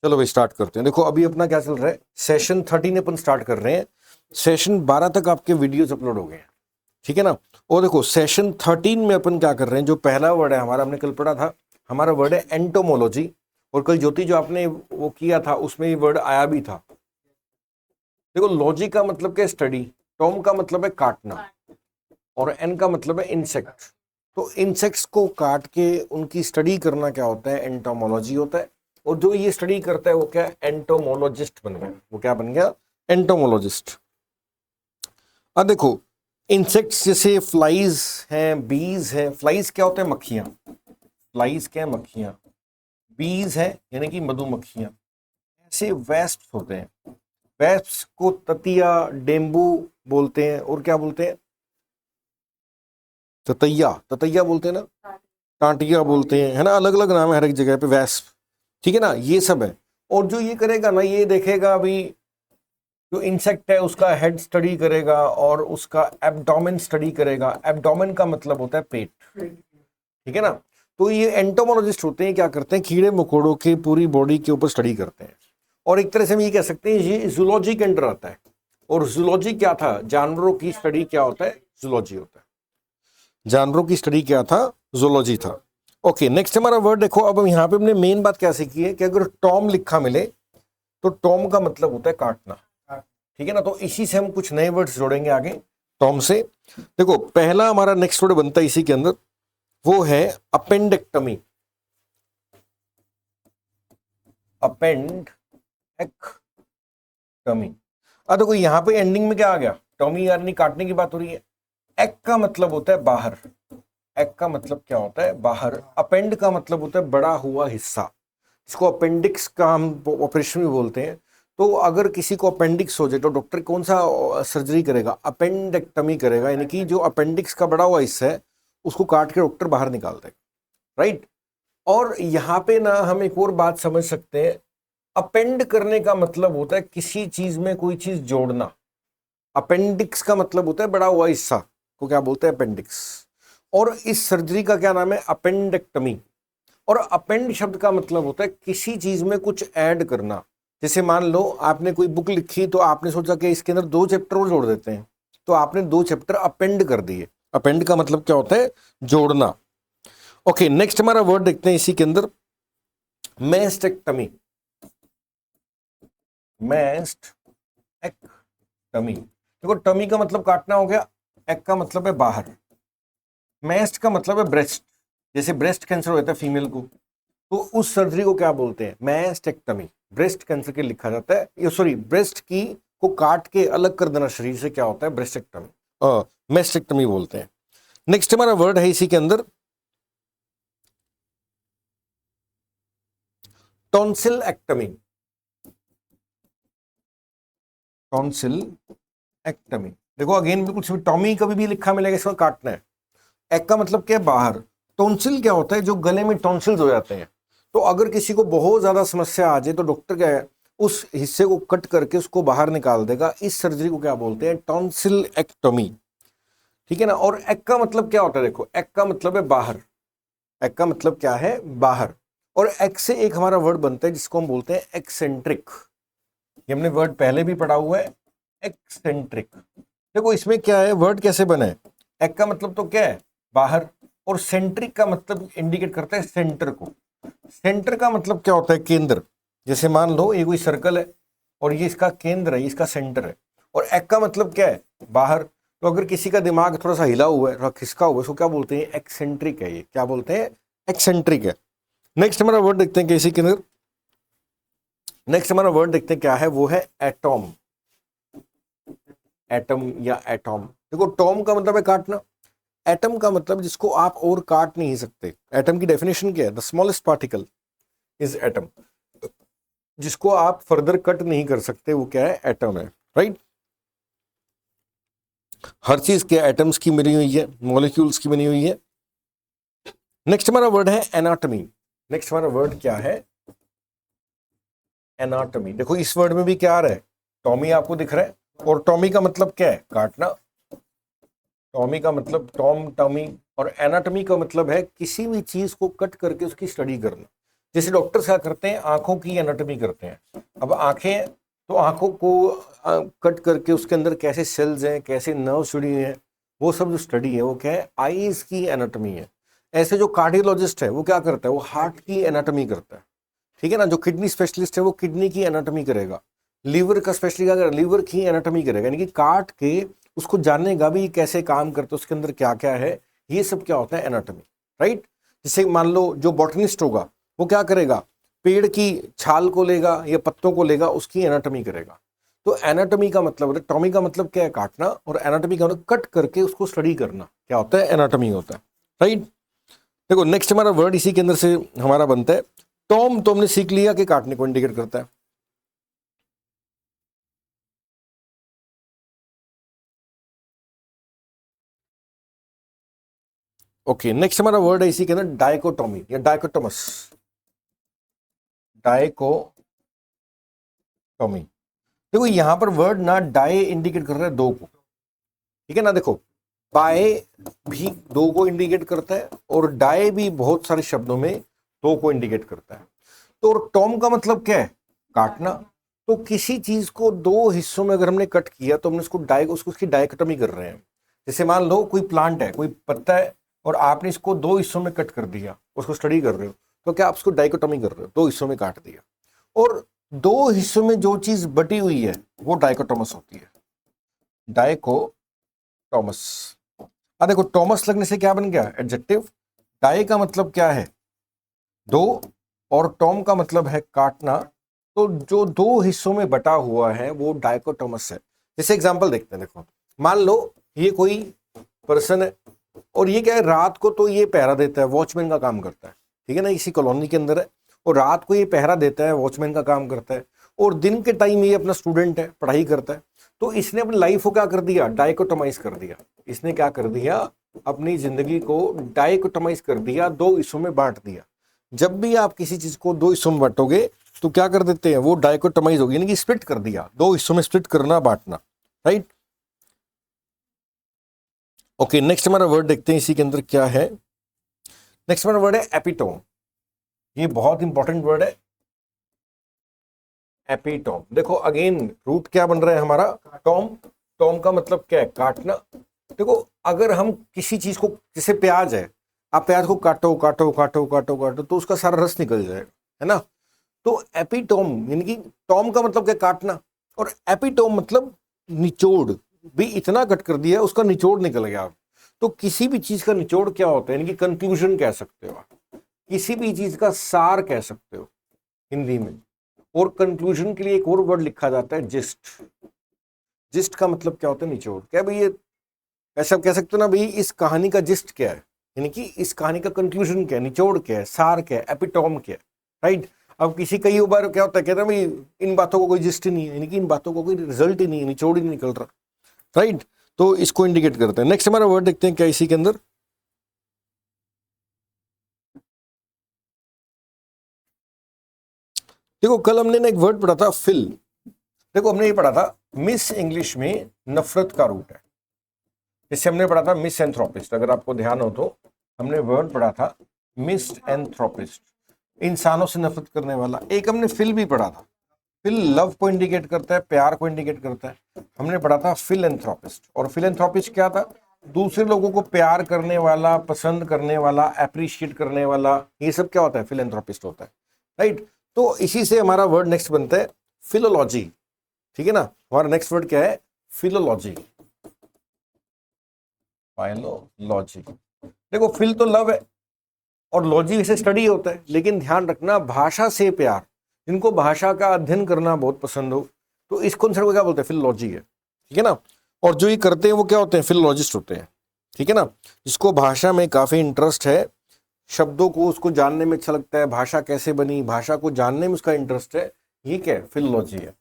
चलो भाई स्टार्ट करते हैं। देखो अभी अपना क्या चल रहा है, सेशन 13 अपन स्टार्ट कर रहे हैं। सेशन 12 तक आपके वीडियोस अपलोड हो गए हैं, ठीक है ना। और देखो सेशन 13 में अपन क्या कर रहे हैं, जो पहला वर्ड है हमारा, हमने कल पढ़ा था, हमारा वर्ड है एंटोमोलॉजी। और कल ज्योति जो आपने वो किया था उसमें ये वर्ड आया भी था। देखो लॉजी का मतलब क्या, स्टडी, टॉम का मतलब है काटना, और एन का मतलब है इंसेक्ट। तो इंसेक्ट्स को काट के उनकी स्टडी करना क्या होता है, एंटोमोलॉजी होता है। और जो ये स्टडी करता है वो क्या, एंटोमोलॉजिस्ट बन गया। वो क्या बन गया, एंटोमोलॉजिस्ट। अब देखो इंसेक्ट्स जैसे फ्लाइज हैं, बीज हैं। फ्लाइज क्या होते हैं, मक्खियां। फ्लाइज क्या है, मक्खियां। बीज है यानी कि मधुमक्खियां। ऐसे वेस्प्स होते हैं। वेस्प्स को ततिया, डेंबू बोलते हैं। और क्या बोलते हैं, ततैया, ततैया बोलते हैं ना, टांटिया बोलते हैं, है ना। अलग अलग नाम है हर एक जगह पे, वेस्प, ठीक है ना। ये सब है। और जो ये करेगा ना, ये देखेगा अभी जो इंसेक्ट है उसका हेड स्टडी करेगा और उसका एब्डोमेन स्टडी करेगा। एब्डोमेन का मतलब होता है पेट, ठीक है ना। तो ये एंटोमोलॉजिस्ट होते हैं, क्या करते हैं, कीड़े मकोड़ों के पूरी बॉडी के ऊपर स्टडी करते हैं। और एक तरह से हम ये कह सकते हैं ये जूलॉजी के अंडर आता है। और जूलॉजी क्या था, जानवरों की स्टडी क्या होता है, जूलॉजी होता है। जानवरों की स्टडी क्या था, जूलॉजी था। ओके नेक्स्ट हमारा वर्ड देखो। अब हम यहाँ पे हमने मेन बात क्या सीखी है कि अगर टॉम लिखा मिले तो टॉम का मतलब होता है काटना, ठीक है ना। तो इसी से हम कुछ नए वर्ड्स जोड़ेंगे आगे टॉम से। देखो पहला हमारा नेक्स्ट वर्ड बनता है इसी के अंदर, वो है अपेंडेक्टमी। अपेंडेक्टमी। अब देखो यहाँ पे एंडिंग में क्या आ गया, टॉमी यानी काटने की बात हो रही है। एक का मतलब होता है बाहर। एक का मतलब क्या होता है, बाहर। अपेंड का मतलब होता है बड़ा हुआ हिस्सा, इसको अपेंडिक्स का हम ऑपरेशन भी बोलते हैं। तो अगर किसी को अपेंडिक्स हो जाए तो डॉक्टर कौन सा सर्जरी करेगा, अपेंडेक्टमी करेगा। यानी कि जो अपेंडिक्स का बड़ा हुआ हिस्सा है उसको काट के डॉक्टर बाहर निकाल देगा, राइट। और यहाँ पे ना हम एक और बात समझ सकते हैं, अपेंड करने का मतलब होता है किसी चीज में कोई चीज जोड़ना। अपेंडिक्स का मतलब होता है बड़ा हुआ हिस्सा को क्या बोलते हैं, अपेंडिक्स। और इस सर्जरी का क्या नाम है, अपेंडेक्टमी। और अपेंड शब्द का मतलब होता है किसी चीज में कुछ ऐड करना। जैसे मान लो आपने कोई बुक लिखी तो आपने सोचा कि इसके अंदर 2 चैप्टर और जोड़ देते हैं, तो आपने 2 चैप्टर अपेंड कर दिए। अपेंड का मतलब क्या होता है, जोड़ना। ओके नेक्स्ट हमारा वर्ड देखते हैं इसी के अंदर, मैस्टेक्टमी। मैस्टेक्टमी, देखो टमी का मतलब काटना हो गया, एक का मतलब है बाहर, मैस्ट का मतलब है ब्रेस्ट। जैसे ब्रेस्ट कैंसर होता है फीमेल को, तो उस सर्जरी को क्या बोलते हैं, मैस्टेक्टमी। ब्रेस्ट कैंसर के लिखा जाता है, ये सॉरी ब्रेस्ट की को काट के अलग कर देना शरीर से, क्या होता है, ब्रेस्टेक्टमी, मैस्टेक्टमी बोलते हैं। नेक्स्ट हमारा वर्ड है इसी के अंदर, टॉन्सिल एक्टमी। टॉन्सिल एक्टमी, देखो अगेन बिल्कुल टॉमी कभी भी लिखा मिलेगा, इसको काटना है। एक का मतलब क्या है, बाहर। टॉन्सिल क्या होता है, जो गले में टॉन्सिल्स हो जाते हैं। तो अगर किसी को बहुत ज्यादा समस्या आ जाए तो डॉक्टर क्या है, उस हिस्से को कट करके उसको बाहर निकाल देगा। इस सर्जरी को क्या बोलते हैं, टॉन्सिल एक्टमी, ठीक है ना। और एक का मतलब क्या होता है, देखो एक का मतलब है बाहर। एक का मतलब क्या है, बाहर। और एक से एक हमारा वर्ड बनता है जिसको हम बोलते हैं एक्सेंट्रिक। ये हमने वर्ड पहले भी पढ़ा हुआ है, एक्सेंट्रिक। देखो इसमें क्या है, वर्ड कैसे बना है, एक का मतलब तो क्या है, बाहर। और सेंट्रिक का मतलब इंडिकेट करता है सेंटर को। सेंटर का मतलब क्या होता है, केंद्र। जैसे मान लो ये कोई सर्कल है और ये इसका केंद्र है, ये इसका सेंटर है। और एक का मतलब क्या है, बाहर। तो अगर किसी का दिमाग थोड़ा सा हिला हुआ है, थोड़ा खिसका हुआ है, उसको क्या बोलते हैं, एक्सेंट्रिक है। ये क्या बोलते हैं, एक्सेंट्रिक है। नेक्स्ट हमारा वर्ड देखते हैं किसी के अंदर, नेक्स्ट हमारा वर्ड देखते हैं क्या है, वो है एटॉम। एटम या एटॉम, देखो टॉम का मतलब है काटना, एटम का मतलब जिसको आप और काट नहीं सकते। एटम की डेफिनेशन क्या है, the smallest particle is atom. जिसको आप फर्दर कट नहीं कर सकते वो क्या है, एटम है, राइट। हर चीज क्या एटम्स की बनी हुई है, मॉलिक्यूल्स की बनी हुई है। नेक्स्ट हमारा वर्ड है एनाटमी। नेक्स्ट हमारा वर्ड क्या है, एनाटमी। देखो इस वर्ड में भी क्या आ रहा है, टॉमी आपको दिख रहा है। और टॉमी का मतलब क्या है, काटना। टॉमी का मतलब टॉम, टॉमी। और एनाटमी का मतलब है किसी भी चीज को कट करके उसकी स्टडी करना। जैसे डॉक्टर्स क्या करते हैं, आंखों की एनाटॉमी करते हैं। अब आंखें, तो आंखों को कट करके उसके अंदर कैसे सेल्स हैं, कैसे नर्व जुड़ी हैं, वो सब जो स्टडी है वो क्या है, आईज की एनाटॉमी है। ऐसे जो कार्डियोलॉजिस्ट है वो क्या करता है, वो हार्ट की एनाटॉमी करता है, ठीक है ना। जो किडनी स्पेशलिस्ट है वो किडनी की एनाटॉमी करेगा। लीवर का स्पेशलिस्ट क्या करेगा, लीवर की एनाटॉमी करेगा, यानी कि काट के उसको जानेगा भी कैसे काम करता है, उसके अंदर क्या क्या है, ये सब क्या होता है, एनाटॉमी, राइट। जैसे मान लो जो बॉटनिस्ट होगा वो क्या करेगा, पेड़ की छाल को लेगा या पत्तों को लेगा, उसकी एनाटॉमी करेगा। तो एनाटॉमी का मतलब, टॉमी का मतलब क्या है, काटना, और एनाटॉमी का मतलब कट करके उसको स्टडी करना, क्या होता है, एनाटॉमी होता है, राइट। देखो नेक्स्ट हमारा वर्ड इसी के अंदर से हमारा बनता है टॉम। तो हमने सीख लिया कि काटने को इंडिकेट करता है। ओके, नेक्स्ट हमारा वर्ड है इसी के अंदर डाइकोटोमी या डाइकोटोमस। डाइकोटोमी, देखो यहां पर वर्ड ना डाई इंडिकेट कर रहा है दो को, ठीक है ना। देखो बाय भी दो को इंडिकेट करता है और डाई भी बहुत सारे शब्दों में दो को इंडिकेट करता है। तो टॉम का मतलब क्या है, काटना। तो किसी चीज को दो हिस्सों में अगर हमने कट किया तो हमने उसकी डाइकोटोमी कर रहे हैं। जैसे मान लो कोई प्लांट है, कोई पत्ता है, और आपने इसको दो हिस्सों में कट कर दिया, उसको स्टडी कर रहे हो, तो क्या आप उसको डाइकोटोमी कर रहे हो, दो हिस्सों में काट दिया। और दो हिस्सों में जो चीज बटी हुई है वो डाइकोटोमस होती है, डाइकोटोमस। अब देखो टॉमस लगने से क्या बन गया, एडजेक्टिव। डाई का मतलब क्या है, दो, और टॉम का मतलब है काटना। तो जो दो हिस्सों में बटा हुआ है वो डाइकोटोमस है। जैसे एग्जांपल देखते हैं, देखो मान लो ये कोई पर्सन है, और ये क्या है, रात को तो ये पहरा देता है, वॉचमैन का काम करता है, ठीक है ना, इसी कॉलोनी के अंदर है, और रात को ये पहरा देता है, वॉचमैन का काम करता है, और दिन के टाइम ये अपना स्टूडेंट है, पढ़ाई करता है। तो इसने अपनी लाइफ को क्या कर दिया, डाइकोटोमाइज कर दिया। इसने क्या कर दिया, अपनी जिंदगी को डाइकोटोमाइज कर दिया, दो हिस्सों में बांट दिया। जब भी आप किसी चीज को दो हिस्सों में बांटोगे तो क्या कर देते हैं, वो डाइकोटोमाइज होगी, यानी कि स्प्लिट कर दिया, दो हिस्सों में स्प्लिट करना, बांटना, राइट। ओके, नेक्स्ट हमारा वर्ड देखते हैं इसी के अंदर क्या है। नेक्स्ट हमारा वर्ड है एपिटोम। ये बहुत इंपॉर्टेंट वर्ड है, एपिटोम। देखो अगेन रूट क्या बन रहा है हमारा, टॉम। टॉम का मतलब क्या है, काटना। देखो अगर हम किसी चीज को, जैसे प्याज है, आप प्याज को काटो काटो काटो काटो काटो तो उसका सारा रस निकल जाएगा, है ना। तो एपिटोम यानी कि टॉम का मतलब क्या, काटना, और एपिटोम मतलब निचोड़, भी इतना कट कर दिया उसका निचोड़ निकल गया। तो किसी भी चीज का निचोड़ क्या होता है, यानी कि कंक्लूजन कह सकते हो आप, किसी भी चीज का सार कह सकते हो हिंदी में। और कंक्लूजन के लिए एक और वर्ड लिखा जाता है, जिस्ट। जिस्ट का मतलब क्या होता है, निचोड़। क्या भाई ये ऐसा कह सकते हो ना, भाई इस कहानी का जिस्ट क्या है, यानी कि इस कहानी का कंक्लूजन क्या है, निचोड़ क्या है, सार क्या है, एपिटोम क्या है, राइट। अब किसी कई बार क्या होता है, कहता है भाई इन बातों को कोई जिस्ट ही नहीं है, यानी कि इन बातों को कोई रिजल्ट ही नहीं है, निचोड़ ही नहीं निकल रहा, राइट। तो इसको इंडिकेट करते हैं। नेक्स्ट हमारा वर्ड देखते हैं क्या इसी के अंदर। देखो कल हमने ना एक वर्ड पढ़ा था, फिल। देखो हमने ये पढ़ा था, मिस इंग्लिश में नफरत का रूट है। इससे हमने पढ़ा था मिस एंथ्रोपिस्ट, अगर आपको ध्यान हो तो हमने वर्ड पढ़ा था मिस एंथ्रोपिस्ट, इंसानों से नफरत करने वाला। एक हमने फिल भी पढ़ा था, फिल लव को इंडिकेट करता है, प्यार को इंडिकेट करता है। हमने पढ़ा था फिलेंथ्रोपिस्ट, और फिलेंथ्रोपिस्ट क्या था, दूसरे लोगों को प्यार करने वाला, पसंद करने वाला, अप्रिशिएट करने वाला, ये सब क्या होता है, फिलेंथ्रोपिस्ट होता है, राइट। तो इसी से हमारा वर्ड नेक्स्ट बनता है फिलोलॉजी, ठीक है ना। हमारा नेक्स्ट वर्ड क्या है, फिलोलॉजी, फाइलोलॉजी। देखो फिल तो लव है और लॉजी से स्टडी होता है, लेकिन ध्यान रखना भाषा से प्यार, जिनको भाषा का अध्ययन करना बहुत पसंद हो, तो इस कॉन्सेप्ट को क्या बोलते हैं, फिलोलॉजी है, ठीक है ना। और जो ये करते हैं वो क्या होते हैं, फिलोलॉजिस्ट होते हैं, ठीक है ना। जिसको भाषा में काफी इंटरेस्ट है, शब्दों को उसको जानने में अच्छा लगता है, भाषा कैसे बनी, भाषा को जानने में उसका इंटरेस्ट है, ये क्या है, फिलोलॉजी है,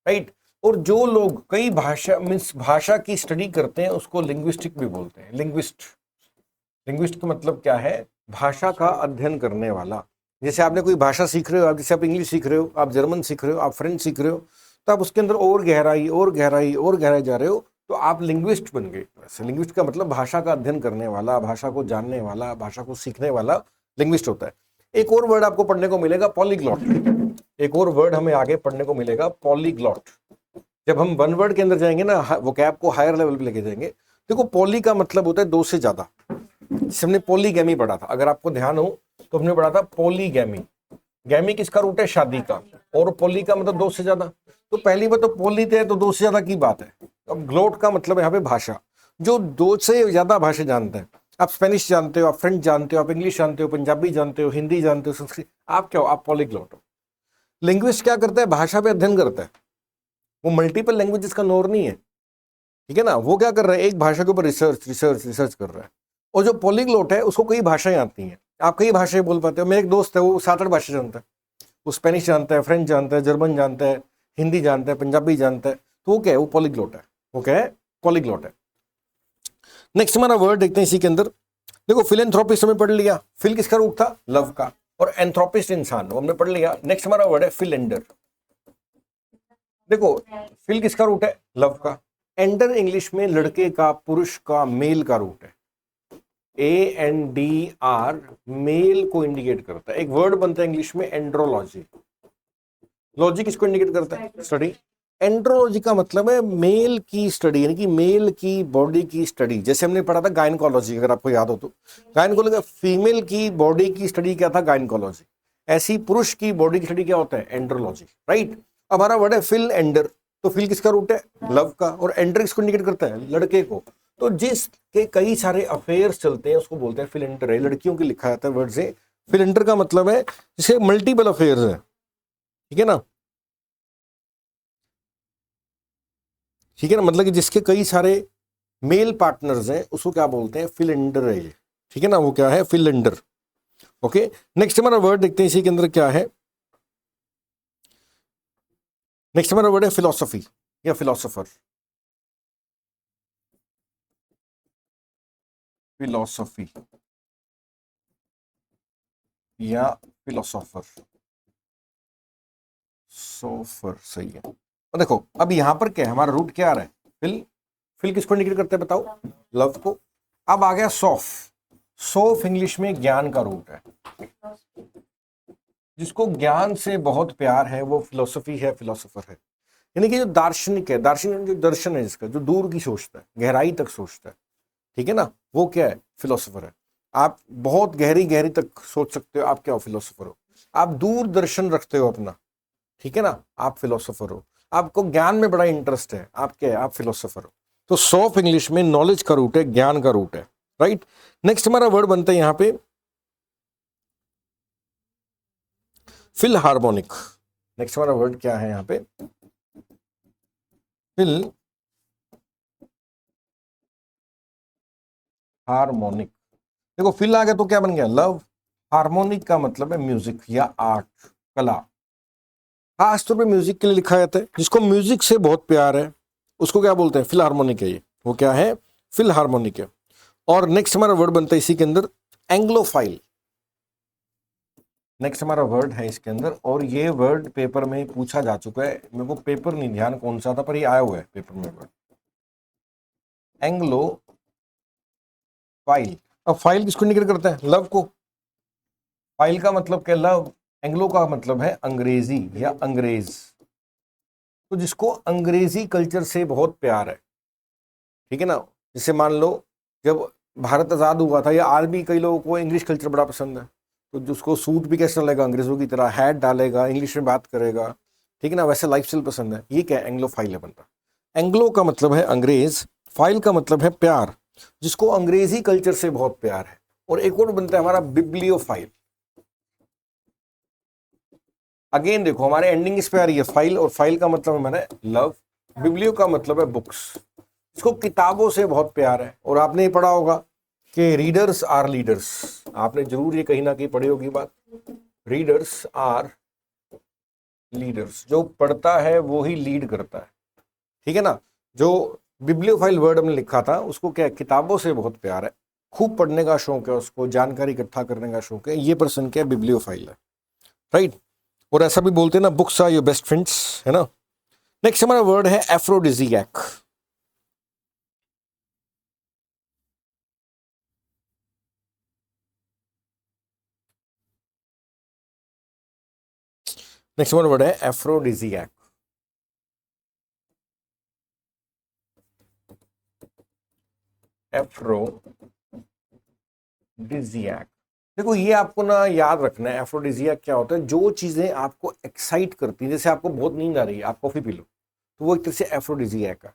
राइट। और जो लोग कई भाषा मीन्स भाषा की स्टडी करते हैं उसको लिंग्विस्टिक भी बोलते हैं, लिंग्विस्ट। लिंग्विस्ट का मतलब क्या है, भाषा का अध्ययन करने वाला। जैसे आपने कोई भाषा सीख रहे हो, आप जैसे आप इंग्लिश सीख रहे हो, आप जर्मन सीख रहे हो, आप फ्रेंच सीख रहे हो, तो आप उसके अंदर और गहराई और गहराई और गहराई जा रहे हो, तो आप लिंग्विस्ट बन गए। वैसे लिंग्विस्ट का मतलब भाषा का अध्ययन करने वाला, भाषा को जानने वाला, भाषा को सीखने वाला लिंग्विस्ट होता है। एक और वर्ड आपको पढ़ने को मिलेगा पॉलीग्लॉट। एक और वर्ड हमें आगे पढ़ने को मिलेगा पॉलीग्लॉट। जब हम वन वर्ड के अंदर जाएंगे ना, वोकैब को हायर लेवल पे लेके जाएंगे। देखो पॉली का मतलब होता है दो से ज्यादा। जिसे हमने पॉलीगैमी पढ़ा था, अगर आपको ध्यान हो तो हमने पढ़ा था पॉलीगैमी। गैमी किसका रूट है? शादी का। और पॉली का मतलब दो से ज्यादा। तो पहली बात तो पॉली थे तो दो से ज्यादा की बात है। अब ग्लोट का मतलब यहाँ पे भाषा, जो दो से ज्यादा भाषा जानते हैं। आप स्पेनिश जानते हो, आप फ्रेंच जानते हो, आप इंग्लिश जानते हो, पंजाबी जानते हो, हिंदी जानते हो, संस्कृत, आप क्या हो? आप पॉलीग्लॉट हो। लिंग्विस्ट क्या करता है? भाषा पे अध्ययन करता है। वो मल्टीपल लैंग्वेजेस का नोर नहीं है, ठीक है ना। वो क्या कर रहा है? एक भाषा के ऊपर रिसर्च रिसर्च रिसर्च कर रहा है। और जो पॉलीग्लॉट है उसको कई भाषाएं आती हैं। आप कई भाषाएं बोल पाते हो। मेरे एक दोस्त है, वो 7-8 भाषा जानता है। वो स्पेनिश जानता है, फ्रेंच जानता है, जर्मन जानता है, हिंदी जानता है, पंजाबी जानता है। तो वो क्या है? वो पॉलीग्लॉट है। वो क्या है? पॉलीग्लॉट है। नेक्स्ट हमारा वर्ड देखते हैं इसी के अंदर। देखो फिलेंथ्रोपिस्ट हमने पढ़ लिया। फिल किसका रूट था? लव का। और एंथ्रोपिस्ट इंसान, वो हमने पढ़ लिया। नेक्स्ट हमारा वर्ड है फिलेंडर। देखो फिल किसका रूट है? लव का। एंडर इंग्लिश में लड़के का, पुरुष का, मेल का रूट है। ANDR मेल को इंडिकेट करता है। एक वर्ड बनता है इंग्लिश में एंड्रोलॉजी। लॉजी किसको इंडिकेट करता है? स्टडी। एंड्रोलॉजी का मतलब है मेल की स्टडी, यानी कि मेल की बॉडी की स्टडी। जैसे हमने पढ़ा था गायनकोलॉजी, अगर आपको याद हो तो। गायनकोलॉजी, फीमेल की बॉडी की स्टडी क्या था? गायनकोलॉजी। ऐसी पुरुष की बॉडी की स्टडी क्या होता है? Andrology, right. अब हमारा वर्ड है फिल एंडर। तो फिल किसका रूट है? लव का। और एंडर किसको इंडिकेट करता है? लड़के को। तो जिसके कई सारे अफेयर्स चलते हैं उसको बोलते हैं फिल एंडर है। लड़कियों के लिखा जाता है वर्ड से। फिल एंडर का मतलब है जिसे मल्टीपल अफेयर्स है, ठीक है ना। ठीक है ना, मतलब कि जिसके कई सारे मेल पार्टनर्स हैं उसको क्या बोलते हैं? फिलेंडर है ये, ठीक है ना। वो क्या है? फिलेंडर। ओके, नेक्स्ट हमारा वर्ड देखते हैं इसी के अंदर क्या है। नेक्स्ट हमारा वर्ड है फिलोसफी या फिलोसोफर। फिलोसफी या फिलोसोफर। सोफर सही है। और देखो अब यहां पर क्या है? हमारा रूट क्या आ रहा है? फिल। फिल किसको इंडिकेट करते हैं बताओ? लव को। अब आ गया सॉफ। सॉफ इंग्लिश में ज्ञान का रूट है। जिसको ज्ञान से बहुत प्यार है वो फिलोसफी है, फिलोसोफर है। यानी कि जो दार्शनिक है, दार्शनिक जो दर्शन है जिसका, जो दूर की सोचता है, गहराई तक सोचता है, ठीक है ना, वो क्या है? फिलोसोफर है। आप बहुत गहरी गहरी तक सोच सकते हो, आप क्या हो? फिलोसोफर हो। आप दूर दर्शन रखते हो अपना, ठीक है ना, आप फिलोसोफर हो। आपको ज्ञान में बड़ा इंटरेस्ट है, आप क्या है? आप फिलोसोफर हो। तो सॉफ इंग्लिश में नॉलेज का रूट है, ज्ञान का रूट है, राइट। नेक्स्ट हमारा वर्ड बनता है यहां पे फिल हार्मोनिक। नेक्स्ट हमारा वर्ड क्या है यहां पे? Philharmonic. देखो फिल आ गया तो क्या बन गया? लव। हार्मोनिक का मतलब है म्यूजिक या आर्ट, कला। खास तौर पे म्यूजिक के लिए लिखा जाता है। जिसको म्यूजिक से बहुत प्यार है उसको क्या बोलते हैं? फिल हार्मोनिक है ये। वो क्या है? फिल हार्मोनिक है। और नेक्स्ट हमारा वर्ड बनता है इसी के अंदर एंग्लोफाइल। नेक्स्ट हमारा वर्ड है इसके अंदर, और ये वर्ड पेपर में पूछा जा चुका है। मेरे को पेपर नहीं ध्यान कौन सा था, पर ये आया हुआ है पेपर में वर्ड एंग्लो फाइल। अब फाइल किसको इंडिकेट करता है? लव को। फाइल का मतलब क्या? लव। एंग्लो का मतलब है अंग्रेजी या अंग्रेज। तो जिसको अंग्रेजी कल्चर से बहुत प्यार है, ठीक है ना। जैसे मान लो जब भारत आजाद हुआ था, या आज भी कई लोगों को इंग्लिश कल्चर बड़ा पसंद है, तो जिसको सूट भी कैसे डालेगा? अंग्रेजों की तरह हैट डालेगा, इंग्लिश में बात करेगा, ठीक है ना, वैसे लाइफस्टाइल पसंद है। ये क्या है? एंग्लोफाइल है बंदा। एंग्लो का मतलब है अंग्रेज, फाइल का मतलब है प्यार, जिसको अंग्रेजी कल्चर से बहुत प्यार है। और एक और बनता है हमारा बिब्लियोफाइल। अगेन देखो हमारे एंडिंग इस पे आ रही है फाइल, और फाइल का मतलब हमारा लव। बिब्लियो का मतलब है बुक्स। इसको किताबों से बहुत प्यार है। और आपने ये पढ़ा होगा कि रीडर्स आर लीडर्स। आपने जरूर ये कहीं ना कहीं पढ़ी होगी बात। Readers are leaders. जो पढ़ता है वो ही लीड करता है, ठीक है ना। जो बिब्लियोफाइल वर्ड हमने लिखा था उसको क्या है? किताबों से बहुत प्यार है, खूब पढ़ने का शौक है उसको, जानकारी इकट्ठा करने का शौक है। ये पर्सन क्या है? बिब्लियोफाइल है, राइट। और ऐसा भी बोलते हैं ना, books are your best friends, है ना। नेक्स्ट हमारा वर्ड है एफ्रोडिजियक। नेक्स्ट वर्ड है एफ्रोडिजियक। एफ्रोडिजियक, देखो ये आपको ना याद रखना है, एफ्रोडिजियक क्या होता है, जो चीजें आपको एक्साइट करती हैं, जैसे आपको बहुत नींद आ रही है, आप कॉफी पी लो, तो वो एक तरह से एफ्रोडिजियक है,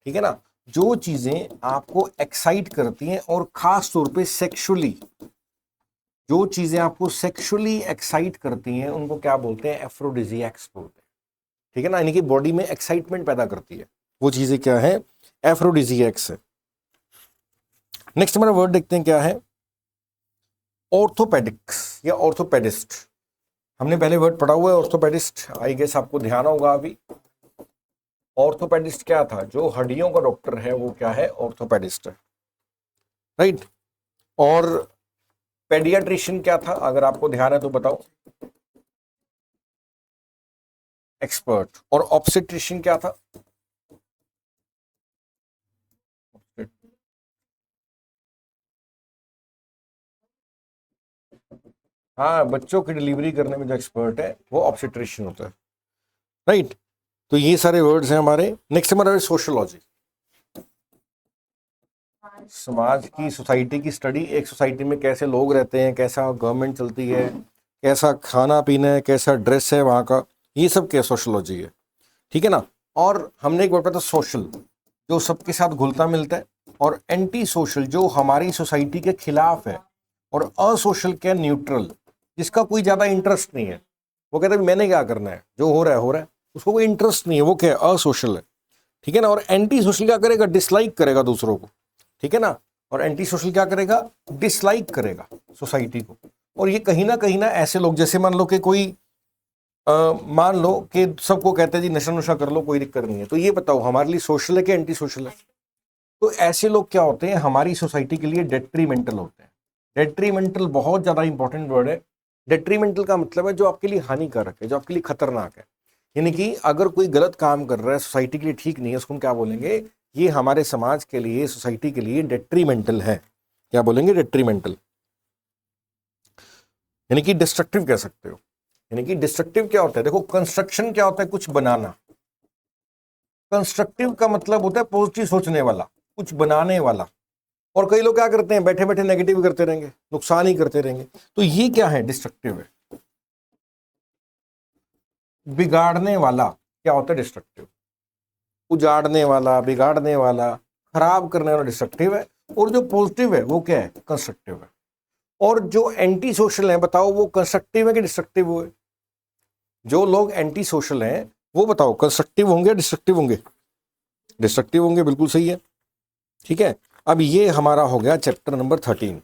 ठीक है ना। जो चीजें आपको एक्साइट करती हैं और खास तौर पे सेक्सुअली, जो चीजें आपको सेक्सुअली एक्साइट करती हैं उनको क्या बोलते हैं, एफ्रोडिजियक्स बोलते हैं, ठीक है ना, यानी कि बॉडी में एक्साइटमेंट पैदा करती है, वो चीजें क्या है, एफ्रोडिजियक्स है। नेक्स्ट हमारा वर्ड देखते हैं क्या है, ऑर्थोपेडिक्स या ऑर्थोपेडिस्ट। हमने पहले वर्ड पढ़ा हुआ है ऑर्थोपेडिस्ट, आई गेस आपको ध्यान होगा अभी। ऑर्थोपेडिस्ट क्या था, जो हड्डियों का डॉक्टर है वो क्या है, ऑर्थोपेडिस्ट है, राइट। और पेडियाट्रिशियन क्या था, अगर आपको ध्यान है तो बताओ, एक्सपर्ट। और ऑब्स्टेट्रिशियन क्या था, हाँ, बच्चों की डिलीवरी करने में जो एक्सपर्ट है वो ऑब्स्टेट्रिशियन होता है, राइट। तो ये सारे वर्ड्स हैं हमारे। नेक्स्ट हमारा सोशियोलॉजी, समाज की, सोसाइटी की स्टडी, एक सोसाइटी में कैसे लोग रहते हैं, कैसा गवर्नमेंट चलती है, कैसा खाना पीना है, कैसा ड्रेस है वहाँ का, ये सब क्या सोशियोलॉजी है, ठीक है ना। और हमने एक वर्ड पढ़ा था सोशल, जो सबके साथ घुलता मिलता है, और एंटी सोशल जो हमारी सोसाइटी के खिलाफ है, और असोशल क्या, न्यूट्रल, जिसका कोई ज़्यादा इंटरेस्ट नहीं है, वो कहता है मैंने क्या करना है, जो हो रहा है, उसको कोई इंटरेस्ट नहीं है, वो क्या है, असोशल है, ठीक है ना। और एंटी सोशल क्या करेगा, डिसलाइक करेगा दूसरों को, ठीक है ना। और एंटी सोशल क्या करेगा, डिसलाइक करेगा सोसाइटी को। और ये कहीं ना ऐसे लोग, जैसे मान लो कि कोई मान लो कि सबको कहते हैं जी नशा नुशा कर लो, कोई दिक्कत नहीं है, तो ये बताओ हमारे लिए सोशल है कि एंटी सोशल है। तो ऐसे लोग क्या होते हैं, हमारी सोसाइटी के लिए डेट्रीमेंटल होते हैं। डेट्रीमेंटल बहुत ज्यादा इंपॉर्टेंट वर्ड है। डेट्रीमेंटल का मतलब है जो आपके लिए हानिकारक है, जो आपके लिए खतरनाक है, यानी कि अगर कोई गलत काम कर रहा है, सोसाइटी के लिए ठीक नहीं है, उसको हम क्या बोलेंगे, ये हमारे समाज के लिए, सोसाइटी के लिए डेट्रीमेंटल है। क्या बोलेंगे, डेट्रीमेंटल, यानी कि डिस्ट्रक्टिव कह सकते हो। यानी कि डिस्ट्रक्टिव क्या होता है, देखो कंस्ट्रक्शन क्या होता है, कुछ बनाना। कंस्ट्रक्टिव का मतलब होता है पॉजिटिव सोचने वाला, कुछ बनाने वाला। और कई लोग क्या करते हैं, बैठे बैठे नेगेटिव करते रहेंगे, नुकसान ही करते रहेंगे। तो ये क्या है, डिस्ट्रक्टिव है। बिगाड़ने वाला क्या होता है, डिस्ट्रक्टिव। उजाड़ने वाला, बिगाड़ने वाला, खराब करने वाला डिस्ट्रक्टिव है। और जो पॉजिटिव है वो क्या है, कंस्ट्रक्टिव है। और जो एंटी सोशल है, बताओ वो कंस्ट्रक्टिव है कि डिस्ट्रक्टिव हुए। जो लोग एंटी सोशल हैं वो बताओ कंस्ट्रक्टिव होंगे, डिस्ट्रक्टिव होंगे, डिस्ट्रक्टिव होंगे, बिल्कुल सही है, ठीक है। अब ये हमारा हो गया चैप्टर नंबर 13।